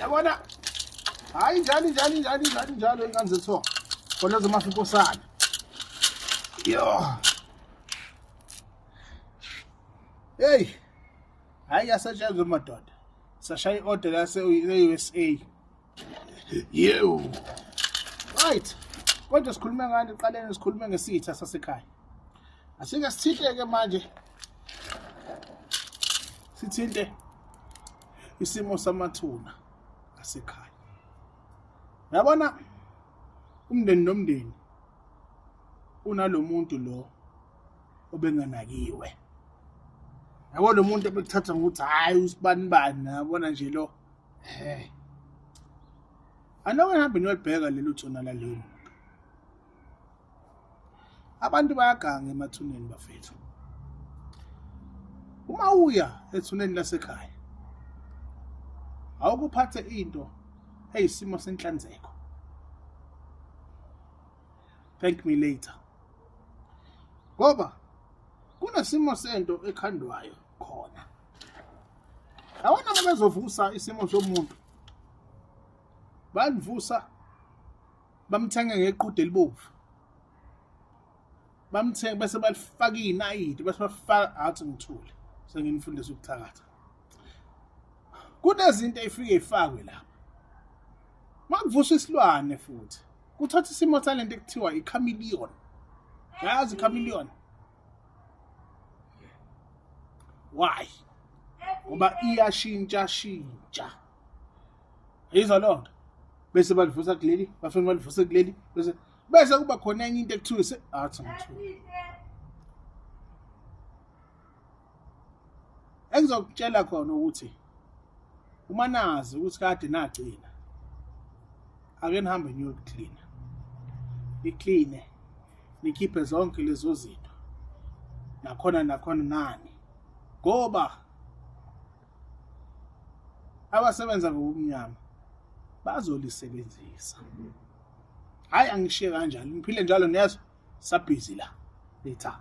Yabona? Hayi njalo ingane zethu. Khona zomasa unkosana. Yo. Hey. Hayi yasetshenzwe madoda. Sashaya i-order lase-USA. Yo. Right. Kodwa sikhulume ngani eqaleni sikhulume ngesitha sasekhaya. Asike sithinte-ke manje. Sithinte isimo samathuna asekhaya. Yabona umndeni nomndeni unalomuntu lo obenganakiwe. Yabo lo muntu ebekuthatha ngokuthi hayi usibani yabona nje lo. Anoke ngihambe niyolibheka lelo thuna lalelo. Abantu bayaganga emathuneni bafethu. Uma uya ethuneni lasekhaya awukuphathe into eyisimo senhlanzeko. Thank me later. Ngoba kunesimo sento ekhandwayo khona. Awona mabezovusa isimo somuntu. Banivusa bamthenge ngequde elibovu. Bamthenge bese balifaka inayidi bese bafaka athi ngithule. Senginifundisa ukuthakatha. Kunezinto efike ifakwe lapha. Makuvusa isilwane futhi. Kuthatha isimo talent ekuthiwa i-chameleon. Yazi i-chameleon? Why? Ngoba iyashintsha. Yizwa lonke. Bese balivusa kuleli, bafuna balivuse kuleli, bese kuba khona enye into ekuthiwa athi ngithule. Engizokutshela khona ukuthi uma nazi ukuthi kade nagcina ake nihambe niyokucleana. Nicleane, nikhiphe zonke lezo zinto. Nakhona nani. Ngoba abasebenza ngokumnyama bazolisebenzisa. Hayi angishiye kanjalo. Ngiphile njalo nezo sabhizi la. Later.